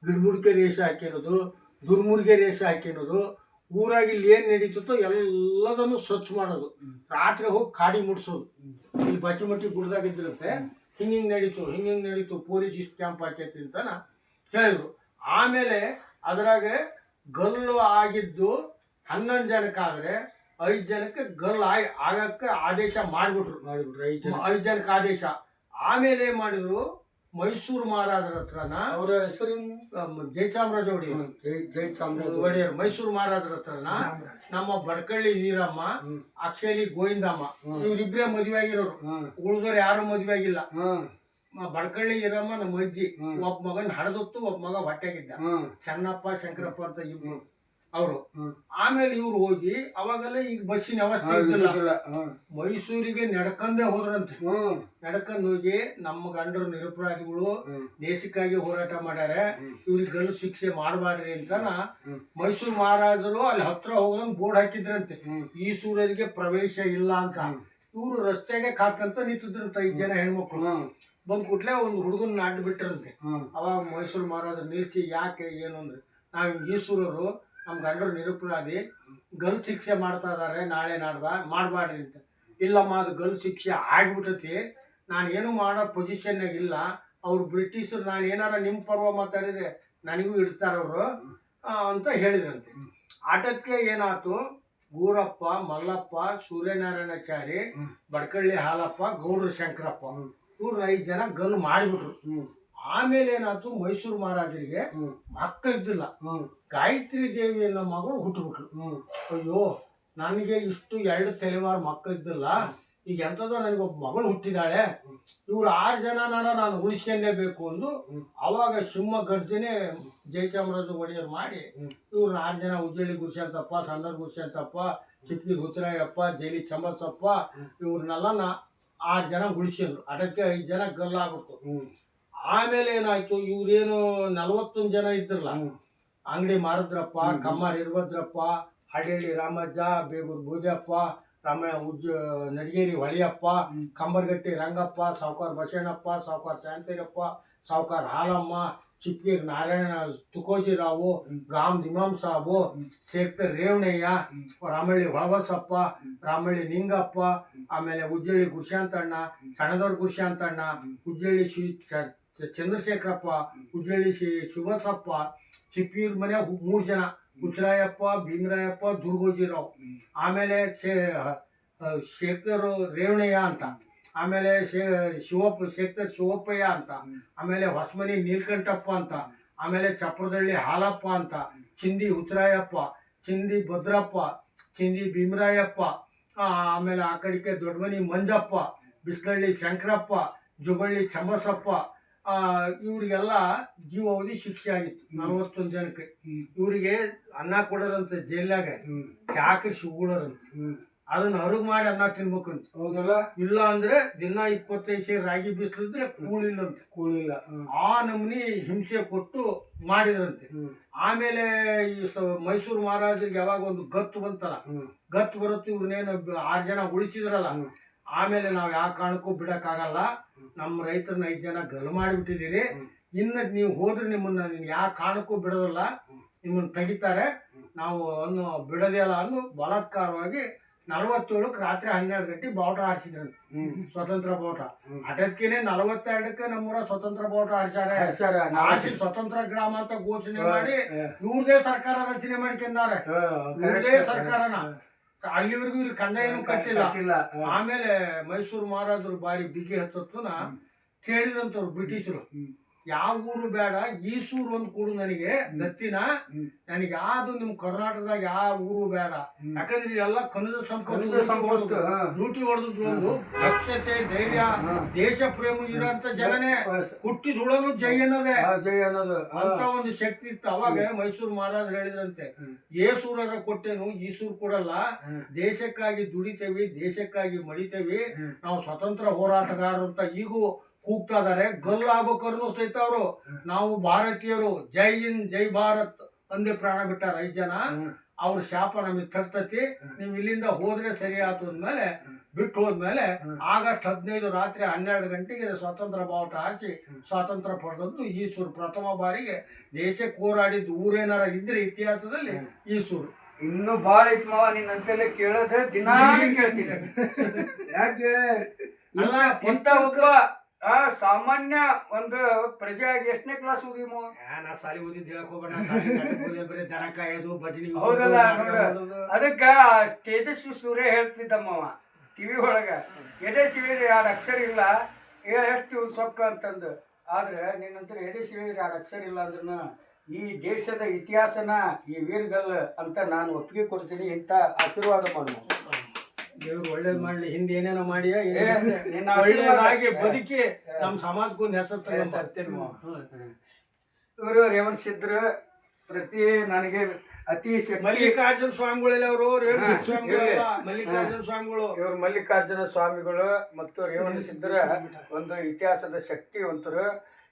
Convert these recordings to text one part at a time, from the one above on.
ಗಿಡಮುಡಿಕೆ ರೇಷ ಹಾಕಿರೋದು, ದುರ್ಮುರ್ಗೆ ರೇಷ ಹಾಕಿರೋದು, ಊರಾಗಿ ಇಲ್ಲಿ ಏನು ನಡೀತೋ ಎಲ್ಲದನ್ನು ಸ್ವಚ್ಛ ಮಾಡೋದು. ರಾತ್ರಿ ಹೋಗಿ ಕಾಡಿ ಮುಡ್ಸೋದು. ಇಲ್ಲಿ ಬಚ್ಚಿಮಟ್ಟಿ ಗುಡ್ದಾಗಿದ್ದಿರುತ್ತೆ, ಹಿಂಗೆ ನಡೀತು ಪೊಲೀಸ್ ಇಷ್ಟು ಕ್ಯಾಂಪ್ ಹಾಕೈತಿ ಅಂತಾನ ಹೇಳಿದ್ರು. ಆಮೇಲೆ ಅದ್ರಾಗ ಗಲ್ಲು ಆಗಿದ್ದು 11 ಜನಕ್ಕಾದ್ರೆ 5 ಜನಕ್ಕೆ ಗಲ್ಲು ಆಗಕ್ಕೆ ಆದೇಶ ಮಾಡಿಬಿಟ್ರು. 5 ಜನಕ್ಕೆ ಆದೇಶ. ಆಮೇಲೆ ಏನ್ ಮಾಡಿದ್ರು, ಮೈಸೂರು ಮಹಾರಾಜರ ಹತ್ರನ, ಅವರ ಹೆಸರು ಜಯಚಾಮರಾಜ ಒಡೆಯರ್ ಮೈಸೂರು ಮಹಾರಾಜರ ಹತ್ರನ ನಮ್ಮ ಬಡಕಳ್ಳಿ ವೀರಮ್ಮ, ಅಕ್ಷಲಿ ಗೋವಿಂದಮ್ಮ ಇವ್ರಿಬ್ರೇ ಮದುವೆ ಆಗಿರೋರು. ಉಳಿದವ್ರು ಯಾರು ಮದುವೆ ಆಗಿಲ್ಲ. ಬಡಕಳ್ಳಿ ವೀರಮ್ಮ ನಮ್ಮ ಅಜ್ಜಿ, ಒಬ್ಬ ಮಗನ್ ಹಡದೊತ್ತು, ಒಬ್ಬ ಮಗ ಹೊಟ್ಟೆಗಿದ್ದ, ಚನ್ನಪ್ಪ ಶಂಕರಪ್ಪ ಅಂತ ಇಬ್ರು ಅವರು. ಆಮೇಲೆ ಇವ್ರು ಹೋಗಿ ಅವಾಗೆಲ್ಲ ಈಗ ಬಸ್ಸಿನ ವ್ಯವಸ್ಥೆ ಇದ್ದಿಲ್ಲ, ಮೈಸೂರಿಗೆ ನಡ್ಕಂದೇ ಹೋದ್ರಂತೆ. ನಡ್ಕೊಂಡ್ ಹೋಗಿ ನಮ್ಮ ಗಂಡರು ನಿರಪರಾಧಿಗಳು ದೇಶಕ್ಕಾಗಿ ಹೋರಾಟ ಮಾಡ್ಯಾರ, ಇವ್ರಿಗೆ ಗಲ್ಲು ಶಿಕ್ಷೆ ಮಾಡಬಾರ್ರಿ ಅಂತಾನ ಮೈಸೂರು ಮಹಾರಾಜರು ಅಲ್ಲಿ ಹತ್ರ ಹೋಗೋದಂಗ್ ಬೋರ್ಡ್ ಹಾಕಿದ್ರಂತೆ, ಈ ಸೂರರಿಗೆ ಪ್ರವೇಶ ಇಲ್ಲ ಅಂತ. ಇವ್ರು ರಸ್ತೆಗೆ ಕಾತ್ಕಂತ ನಿಂತಿದ್ರಂತ 5 ಜನ ಹೆಣ್ಮಕ್ಳು. ಬಂದ್ ಕೂಡ್ಲೆ ಒಂದು ಹುಡುಗನ ಅಡ್ಡ ಬಿಟ್ಟಿರಂತೆ. ಅವಾಗ ಮೈಸೂರು ಮಹಾರಾಜರು ನಿಲ್ಸಿ, ಯಾಕೆ ಏನು ಅಂದ್ರೆ, ನಾವ್ ಈಸೂರರು ನಮ್ಮ ಗಂಡರು ನಿರಪರಾಧಿ, ಗಲ್ ಶಿಕ್ಷೆ ಮಾಡ್ತಾ ಇದಾರೆ, ನಾಳೆ ನಾಡ್ದ ಮಾಡಬಾರ್ರಿ ಅಂತ. ಇಲ್ಲಮ್ಮ, ಅದು ಗಲ್ ಶಿಕ್ಷೆ ಆಗ್ಬಿಟ್ಟತಿ, ನಾನು ಏನು ಮಾಡೋ ಪೊಸಿಷನ್ನಾಗ ಇಲ್ಲ. ಅವ್ರು ಬ್ರಿಟಿಷರು ನಾನು ಏನಾರ ನಿಮ್ಮ ಪರ್ವ ಮಾತಾಡಿದ್ರೆ ನನಗೂ ಇಡ್ತಾರ ಅವರು ಅಂತ ಹೇಳಿದ್ರಂತೆ. ಆಟಕ್ಕೆ ಏನಾಯ್ತು, ಗೂರಪ್ಪ, ಮಲ್ಲಪ್ಪ, ಸೂರ್ಯನಾರಾಯಣಾಚಾರಿ, ಬಡಕಳ್ಳಿ ಹಾಲಪ್ಪ, ಗೌಡ್ರ ಶಂಕರಪ್ಪ ಇವ್ರು 5 ಜನ ಗಲ್ ಮಾಡಿಬಿಟ್ರು. ಆಮೇಲೆ ಏನಾಯ್ತು, ಮೈಸೂರು ಮಹಾರಾಜರಿಗೆ ಮಕ್ಕಳಿದ್ದಿಲ್ಲ. ಗಾಯತ್ರಿ ದೇವಿ ಅನ್ನೋ ಮಗಳು ಹುಟ್ಟುಬಿಟ್ರು. ಅಯ್ಯೋ, ನನಗೆ ಇಷ್ಟು 2 ತಲೆಮಾರು ಮಕ್ಕಳಿದ್ದಿಲ್ಲ, ಈಗ ಎಂಥದೋ ನನಗೊಬ್ಬ ಮಗಳು ಹುಟ್ಟಿದಾಳೆ, ಇವ್ರು 6 ಜನನಾರ ನಾನು ಉಳಿಸ್ಕೊಂಡೇಬೇಕು ಅಂದು ಅವಾಗ ಸಿಂಹ ಗರ್ಜನೆ ಜಯಚಾಮರಾಜ ಒಡೆಯರ್ ಮಾಡಿ ಇವ್ರನ್ನ 6 ಜನ, ಉಜ್ಜಳ್ಳಿ ಗುರುಶಾಂತಪ್ಪ, ಸಣ್ಣರ್ ಗುರುಶಾಂತಪ್ಪ, ಚಿಕ್ಕಿ ರುದ್ರಾಯಪ್ಪ, ಜೈಲಿ ಚಂಬಸಪ್ಪ ಇವ್ರನ್ನೆಲ್ಲ 6 ಜನ ಉಳಿಸಿದ್ರು. ಅದಕ್ಕೆ 5 ಜನ ಗಲ್ಲಾಗ್ಬಿಡ್ತು. ಆಮೇಲೆ ಏನಾಯ್ತು, ಇವ್ರೇನು 41 ಜನ ಇದ್ರಲ್ಲ, ಅಂಗಡಿ ಮಾರದ್ರಪ್ಪ, ಕಮ್ಮಾರ್ ಇರ್ಭದ್ರಪ್ಪ, ಹಳ್ಳಿ ರಾಮಜ್ಜ, ಬೇಗೂರು ಭೂಜಪ್ಪ, ನಡಿಗೇರಿ ಹೊಳಿಯಪ್ಪ, ಕಂಬರ್ಗಟ್ಟಿ ರಂಗಪ್ಪ, ಸಾವುಕಾರ ಬಸಣ್ಣಪ್ಪ, ಸಾವುಕಾರ ಶಾಂತಯ್ಯಪ್ಪ, ಸಾವುಕಾರ ಹಾಲಮ್ಮ, ಚಿಕ್ಕೀರ್ ನಾರಾಯಣ ತುಕೋಜಿರಾವು, ರಾಮ್ ದಿಮಾಮ್ ಸಾಬು, ಶೇಖರ್ ರೇವಣಯ್ಯ, ರಾಮಳ್ಳಿ ಹೊಳಬಸಪ್ಪ, ರಾಮಳ್ಳಿ ನಿಂಗಪ್ಪ, ಆಮೇಲೆ ಉಜ್ಜಳ್ಳಿ ಗುರುಶಾಂತಣ್ಣ, ಸಣ್ಣದವ್ರ ಗುರುಶಾಂತಣ್ಣ, ಉಜ್ಜಳ್ಳಿ ಚಂದ್ರಶೇಖರಪ್ಪ, ಉಜ್ಜಳ್ಳಿ ಶಿವಸಪ್ಪ, ಚಿಕ್ಕೀರ್ ಮನೆ 3 ಜನ, ಹುಚ್ಚರಾಯಪ್ಪ, ಭೀಮರಾಯಪ್ಪ, ದುರ್ಗೋಜಿರಾವ್, ಆಮೇಲೆ ಶೇಖರ್ ರೇವಣಯ್ಯ ಅಂತ, ಆಮೇಲೆ ಶೇಖರ್ ಶಿವಪ್ಪಯ್ಯ ಅಂತ, ಆಮೇಲೆ ಹೊಸಮನಿ ನೀಲ್ಕಂಠಪ್ಪ ಅಂತ, ಆಮೇಲೆ ಚಪ್ರದಳ್ಳಿ ಹಾಲಪ್ಪ ಅಂತ, ಚಿಂದಿ ಹುಚ್ಚರಾಯಪ್ಪ, ಚಿಂದಿ ಭದ್ರಪ್ಪ, ಚಿಂದಿ ಭೀಮರಾಯಪ್ಪ, ಆಮೇಲೆ ಆ ಕಡೆಗೆ ದೊಡ್ಡಮನಿ ಮಂಜಪ್ಪ, ಬಿಸ್ಲಳ್ಳಿ ಶಂಕರಪ್ಪ, ಜುಗಳ್ಳಿ ಚಂಬಸಪ್ಪ, ಇವ್ರಿಗೆಲ್ಲ ಜೀವಾವಧಿ ಶಿಕ್ಷೆ ಆಗಿತ್ತು 41 ಜನಕ್ಕೆ. ಇವರಿಗೆ ಅನ್ನ ಕೊಡೋರಂತೆ ಜೈಲ್ನಾಗ, ಯಾಕೆ ಶಿವಗುಳರಂತೆ, ಅದನ್ನ ಹೊರಗ್ ಮಾಡಿ ಅನ್ನ ತಿನ್ಬೇಕಂತ. ಹೌದಲ್ಲ, ಇಲ್ಲ ಅಂದ್ರೆ ದಿನ 25 ಸೇರ್ ರಾಗಿ ಬಿಸಿಲಿದ್ರೆ ಕೂಳಿಲ್ಲ. ಆ ನಮೂನಿ ಹಿಂಸೆ ಕೊಟ್ಟು ಮಾಡಿದ್ರಂತೆ. ಆಮೇಲೆ ಈ ಮೈಸೂರು ಮಹಾರಾಜರಿಗೆ ಯಾವಾಗ ಒಂದು ಗತ್ತು ಬಂತಲ್ಲ, ಗತ್ತು ಬರುತ್ತೆ, ಇವ್ರನ್ನೇನು 6 ಜನ ಉಳಿಸಿದ್ರಲ್ಲ, ಆಮೇಲೆ ನಾವು ಯಾವ ಕಾರಣಕ್ಕೂ ಬಿಡಕ್ಕಾಗಲ್ಲ, ನಮ್ಮ ರೈತರನ್ನ 5 ಜನ ಗಲ್ ಮಾಡಿಬಿಟ್ಟಿದ್ದೀರಿ, ಇನ್ನು ನೀವು ಹೋದ್ರೆ ನಿಮ್ಮನ್ನ ಯಾವ ಕಾರಣಕ್ಕೂ ಬಿಡೋದಿಲ್ಲ, ನಿಮ್ಮನ್ನ ತೆಗಿತಾರೆ, ನಾವು ಅನ್ನು ಬಿಡೋದೇ ಅಲ್ಲ ಅಂದು ಬಲಾತ್ಕಾರವಾಗಿ 47ಕ್ಕೆ ರಾತ್ರಿ 12 ಗಂಟೆ ಬಾವುಟ ಹಾರಿಸಿದ್ರಂತೆ, ಸ್ವತಂತ್ರ ಬಾವುಟ. ಅಟಕ್ಕಿನೇ 42ಕ್ಕೆ ನಮ್ಮೂರ ಸ್ವತಂತ್ರ ಬಾವುಟ ಹಾರಿಸಿ ಸ್ವತಂತ್ರ ಗ್ರಾಮ ಅಂತ ಘೋಷಣೆ ಮಾಡಿ ಇವ್ರದೇ ಸರ್ಕಾರ ರಚನೆ ಮಾಡ್ಕೊಂಡಾರೆ. ಇವ್ರದೇ ಸರ್ಕಾರನ ಅಲ್ಲಿವರೆಗೂ ಇಲ್ಲಿ ಕಂದಾಯ ಏನು ಕಟ್ಟಿಲ್ಲ. ಆಮೇಲೆ ಮೈಸೂರು ಮಹಾರಾಜರು ಬಾರಿ ಬಿಗಿ ಹತ್ತನ ಕೇಳಿದಂತವ್ರು ಬ್ರಿಟಿಷರು, ಯಾವ ಊರು ಬೇಡ, ಈಸೂರು ಒಂದು ಕೊಡು ನನಗೆ ದತ್ತಿನ, ನನಗೆ ಯಾವ್ದು ನಿಮ್ ಕರ್ನಾಟಕದಾಗ ಯಾವ ಊರು ಬೇಡ, ಯಾಕಂದ್ರೆ ಎಲ್ಲ ಖನಿಜ ಸಂಪತ್ತು ಲೂಟಿ ಹೊಡೆದ್ರು. ಒಂದು ದಕ್ಷತೆ, ಧೈರ್ಯ, ದೇಶ ಪ್ರೇಮ ಇರೋಂತ ಜನನೇ ಹುಟ್ಟಿ ದುಳನು ಜೈ ಅನ್ನೋದೇ ಅಂತ ಒಂದು ಶಕ್ತಿ ಇತ್ತು. ಅವಾಗ ಮೈಸೂರು ಮಹಾರಾಜರು ಹೇಳಿದ್ರಂತೆ, ಏಸೂರರ ಕೊಟ್ಟೇನು, ಈಸೂರು ಕೊಡಲ್ಲ, ದೇಶಕ್ಕಾಗಿ ದುಡಿತೇವಿ, ದೇಶಕ್ಕಾಗಿ ಮಡಿತೇವಿ, ನಾವು ಸ್ವತಂತ್ರ ಹೋರಾಟಗಾರರು ಅಂತ ಈಗೂ ಕೂಗ್ತಾ ಇದಾರೆ. ಗಲ್ಲಾಗಬೇಕು ಸಹಿತ ಅವರು, ನಾವು ಭಾರತೀಯರು, ಜೈ ಹಿಂದ್ ಜೈ ಭಾರತ್ ಅಂದೇ ಪ್ರಾಣ ಬಿಟ್ಟಾರ 5 ಜನ. ಅವ್ರ ಶಾಪ ನಮಗೆ ತರ್ತತಿ. ನೀವು ಇಲ್ಲಿಂದ ಹೋದ್ರೆ ಸರಿ ಆತು ಅಂದ್ಮೇಲೆ ಬಿಟ್ಟು ಹೋದ್ಮೇಲೆ ಆಗಸ್ಟ್ 15 ರಾತ್ರಿ 12 ಗಂಟೆಗೆ ಸ್ವಾತಂತ್ರ್ಯ ಬಾವುಟ ಹಾರಿಸಿ ಸ್ವಾತಂತ್ರ್ಯ ಪಡೆದದ್ದು ಈಸೂರು. ಪ್ರಥಮ ಬಾರಿಗೆ ದೇಶಕ್ಕೆ ಹೋರಾಡಿದ್ದು ಊರೇನಾರ ಇದ್ರೆ ಇತಿಹಾಸದಲ್ಲಿ ಈಸೂರು. ಇನ್ನು ಬಾಳ ಐತ್ ಮಾವ, ನೀನ್ ಅಂತೆಲ್ಲ ಕೇಳೋದ ದಿನಾ ಕೇಳ್ತೀನಿ. ಯಾಕೆ ಅಲ್ಲ ಇಂತ ಒಬ್ಬ ಸಾಮಾನ್ಯ ಒಂದು ಪ್ರಜೆಯಾಗಿ ಎಷ್ಟನೇ ಕ್ಲಾಸ್ ಓದಿ ಮಾವ? ನಾ ಸಾಲಿ ಓದಿದ್ದು ಹೇಳಕ್ ಹೋಗ್ಬೇಡ, ಬರೀ ದನ ಕಾಯೋದು ಭಜನಿ. ಹೌದಲ್ಲ, ಅದಕ್ಕ ತೇಜಸ್ವಿ ಸೂರ್ಯ ಹೇಳ್ತಿದ್ದಮ್ಮವ ಟಿವಿ ಒಳಗ, ಎದೆ ಸಿಳಿದ್ರೆ 2 ಅಕ್ಷರ ಇಲ್ಲ ಎಷ್ಟು ಸೊಕ್ಕ ಅಂತಂದು. ಆದ್ರೆ ನಿನ್ನಂತರ ಎದೆ ಸಿಳಿದ್ರೆ 2 ಅಕ್ಷರ ಇಲ್ಲ ಅಂದ್ರೂ ಈ ದೇಶದ ಇತಿಹಾಸನ ಈ ವೀರ್ಗಲ್ ಅಂತ ನಾನು ಒಪ್ಪಿಗೆ ಕೊಡ್ತೀನಿ. ಇಂಥ ಆಶೀರ್ವಾದ ಮಾಡು. ದೇವ್ರು ಒಳ್ಳೇದ್ ಮಾಡ್ಲಿ. ಹಿಂದೆ ಏನೇನೋ ಮಾಡಿ ಒಳ್ಳೇದಾಗಿ ಬದುಕಿ ನಮ್ಮ ಸಮಾಜಕ್ಕೊಂದು ಹೆಸರು ತರ್ತೇನೆ. ಇವರು ರೇವಣ್ ಸಿದ್ರು ಪ್ರತಿ ನನಗೆ ಅತಿ ಮಲ್ಲಿಕಾರ್ಜುನ ಸ್ವಾಮಿಗಳೆಲ್ಲ ಅವರು ಮಲ್ಲಿಕಾರ್ಜುನ ಸ್ವಾಮಿಗಳು. ಇವರು ಮಲ್ಲಿಕಾರ್ಜುನ ಸ್ವಾಮಿಗಳು ಮತ್ತು ರೇವಣ ಸಿದ್ದರ ಒಂದು ಇತಿಹಾಸದ ಶಕ್ತಿವಂತರು.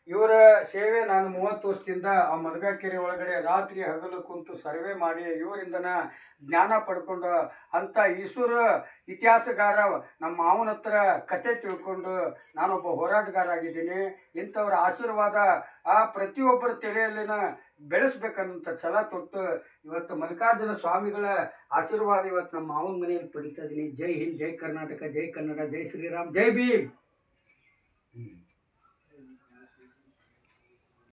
ಇವರ ಸೇವೆ ನಾನು 30 ವರ್ಷದಿಂದ ಆ ಮದಗಕೆರೆ ಒಳಗಡೆ ರಾತ್ರಿ ಹಗಲು ಕುಂತು ಸರ್ವೆ ಮಾಡಿ ಇವರಿಂದನ ಜ್ಞಾನ ಪಡ್ಕೊಂಡು ಅಂಥ ಈಸೂರ ಇತಿಹಾಸಗಾರ ನಮ್ಮ ಮಾವನ ಹತ್ರ ಕತೆ ತಿಳ್ಕೊಂಡು ನಾನೊಬ್ಬ ಹೋರಾಟಗಾರ ಆಗಿದ್ದೀನಿ. ಇಂಥವ್ರ ಆಶೀರ್ವಾದ ಆ ಪ್ರತಿಯೊಬ್ಬರ ತಲೆಯಲ್ಲಿನ ಬೆಳೆಸ್ಬೇಕನ್ನಂಥ ಛಲ ತೊಟ್ಟು ಇವತ್ತು ಮಲ್ಲಿಕಾರ್ಜುನ ಸ್ವಾಮಿಗಳ ಆಶೀರ್ವಾದ ಇವತ್ತು ನಮ್ಮ ಮಾವನ ಮನೆಯಲ್ಲಿ ಪಡಿತಾ ಇದ್ದೀನಿ. ಜೈ ಹಿಂದ್, ಜೈ ಕರ್ನಾಟಕ, ಜೈ ಕನ್ನಡ, ಜೈ ಶ್ರೀರಾಮ್, ಜೈ ಭೀಮ್.